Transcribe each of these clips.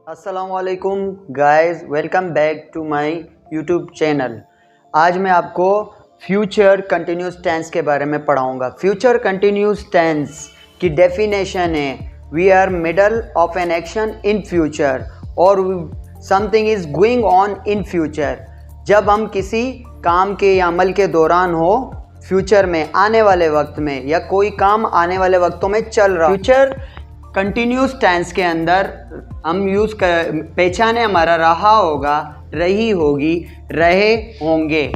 अस्सलामुअलैकुम guys, welcome back to my YouTube channel. आज मैं आपको फ्यूचर कंटिन्यूस टेंस के बारे में पढ़ाऊंगा। फ्यूचर कंटिन्यूस टेंस की डेफिनेशन है we are middle of an action in future और something is going on in future. जब हम किसी काम के या अमल के दौरान हो, फ्यूचर में आने वाले वक्त में, या कोई काम आने वाले वक्तों में चल रहा। फ्यूचर कंटिन्यूस टेंस के अंदर हम यूज़ कर पहचाने हमारा रहा होगा, रही होगी, रहे होंगे।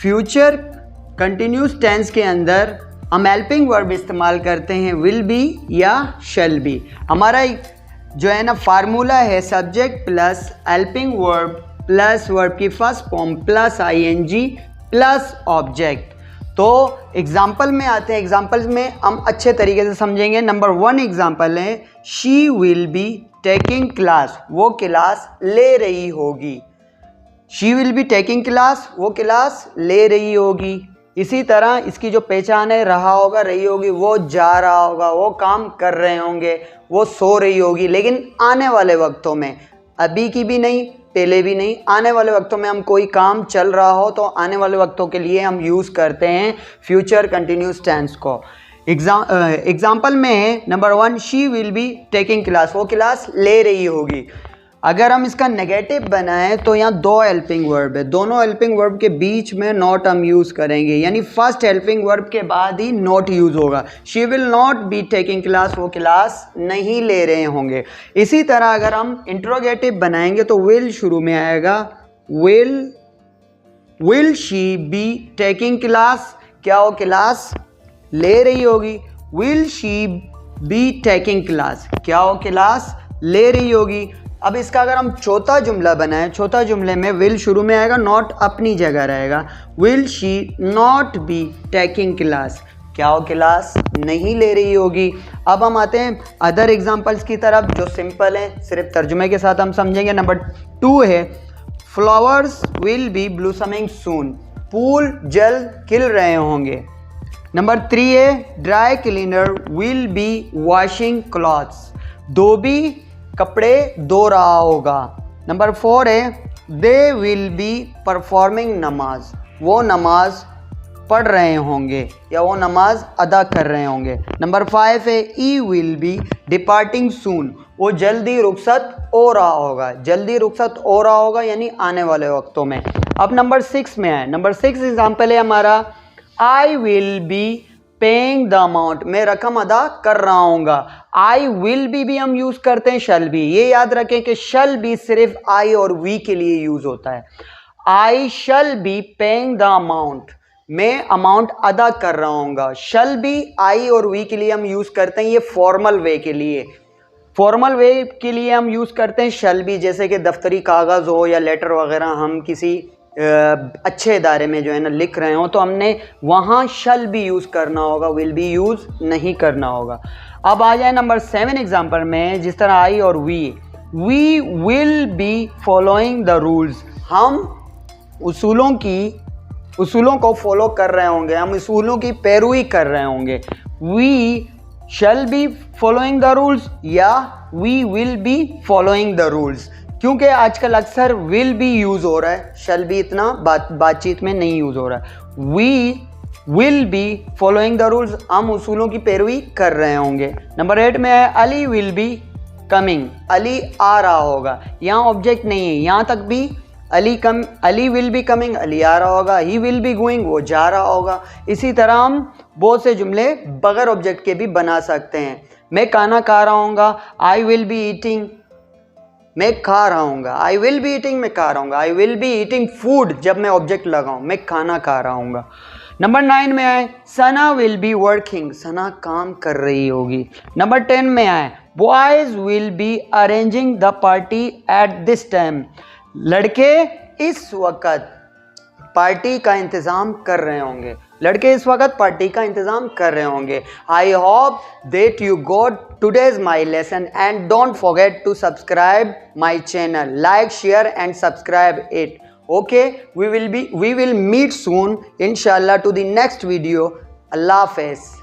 फ्यूचर कंटिन्यूस टेंस के अंदर हम हेल्पिंग वर्ब इस्तेमाल करते हैं, विल बी या शैल बी। हमारा जो है ना फार्मूला है subject plus helping verb plus verb की first form plus ING plus object. तो एग्जाम्पल में आते हैं। एग्जाम्पल्स में हम अच्छे तरीके से समझेंगे। नंबर 1 एग्जाम्पल है she will be taking class, वो क्लास ले रही होगी। She will be taking class, वो क्लास ले रही होगी। इसी तरह इसकी जो पहचान है रहा होगा, रही होगी, वो जा रहा होगा, वो काम कर रहे होंगे, वो सो रही होगी। लेकिन आने वाले वक्तों में, अभी की भी नहीं, पहले भी नहीं, आने वाले वक्तों में हम कोई काम चल रहा हो तो आने वाले वक्तों के लिए हम यूज़ करते हैं फ्यूचर कंटिन्यूस टेंस को। एग्जाम्पल में है number 1 she will be taking class, वो क्लास ले रही होगी। अगर हम इसका नेगेटिव बनाएं तो यहाँ 2 हेल्पिंग वर्ब है, दोनों हेल्पिंग वर्ब के बीच में नॉट हम यूज़ करेंगे, यानी फर्स्ट हेल्पिंग वर्ब के बाद ही नॉट यूज़ होगा। She will not be taking class, वो क्लास नहीं ले रहे होंगे। इसी तरह अगर हम इंट्रोगेटिव बनाएंगे तो विल शुरू में आएगा, will she be taking class, क्या वो क्लास ले रही होगी। Will she be taking class, क्या वो क्लास ले रही होगी। अब इसका अगर हम चौथा जुमला बनाएं, चौथा जुमले में विल शुरू में आएगा, नॉट अपनी जगह रहेगा। Will she not be taking class, क्या वो क्लास नहीं ले रही होगी। अब हम आते हैं अदर एग्जांपल्स की तरफ जो सिंपल हैं, सिर्फ तर्जुमे के साथ हम समझेंगे। नंबर 2 है flowers will be blossoming soon, फूल जल्द खिल रहे होंगे। नंबर 3 है dry cleaner will be washing clothes, धोबी कपड़े धो रहा होगा। नंबर 4 है दे विल बी परफॉर्मिंग नमाज, वो नमाज पढ़ रहे होंगे या वो नमाज अदा कर रहे होंगे। नंबर 5 है ई विल बी डिपार्टिंग सून, वो जल्दी रुखसत हो रहा होगा, जल्दी रुखसत हो रहा होगा यानी आने वाले वक्तों में। अब नंबर 6 में आए। नंबर 6 एग्जाम्पल है हमारा आई will B paying the amount, मैं रकम अदा कर रहा हूँगा। आई विल भी हम यूज़ करते हैं शैल बी। ये याद रखें कि शैल बी सिर्फ आई और वी के लिए यूज़ होता है। I shall be paying the amount, मैं अमाउंट अदा कर रहा हूँगा। शैल बी आई और वी के लिए हम यूज़ करते हैं, ये फॉर्मल वे के लिए। फॉर्मल वे के लिए हम यूज़ करते हैं शैल बी, जैसे कि दफ्तरी कागज़ हो या लेटर वगैरह हम किसी अच्छे इदारे में जो है ना लिख रहे हो तो हमने वहाँ शल भी यूज़ करना होगा, विल भी यूज़ नहीं करना होगा। अब आ जाए नंबर 7 एग्जाम्पल में, जिस तरह आई और we will be following the rules, हम उसूलों को फॉलो कर रहे होंगे, हम उसूलों की पैरवी कर रहे होंगे। We shall be following the rules या we will be following the rules, क्योंकि आजकल अक्सर विल बी यूज़ हो रहा है, शैल बी इतना बातचीत में नहीं यूज़ हो रहा है। We will be following the rules, हम उसूलों की पैरवी कर रहे होंगे। नंबर 8 में है Ali will be coming, Ali आ रहा होगा। यहाँ ऑब्जेक्ट नहीं है, यहाँ तक भी Ali will be coming, Ali आ रहा होगा। ही विल बी गोइंग, वो जा रहा होगा। इसी तरह हम बहुत से जुमले बगैर ऑब्जेक्ट के भी बना सकते हैं। मैं खाना खा रहा हूँगा, आई विल बी ईटिंग, मैं खा रहा हूँगा। आई विल बी ईटिंग, मैं खा रहा हूँगा। I will be eating food, जब मैं ऑब्जेक्ट लगाऊँ, मैं खाना खा रहा हूँगा। नंबर 9 में आए सना विल बी वर्किंग, सना काम कर रही होगी। नंबर 10 में आए boys will be arranging the party at this time, लड़के इस वक्त पार्टी का इंतज़ाम कर रहे होंगे, लड़के इस वक्त पार्टी का इंतज़ाम कर रहे होंगे। I hope that you got today's my lesson and don't forget to subscribe my channel, like, share and subscribe it. Okay, we will meet soon inshallah to the next video. Allah Hafiz.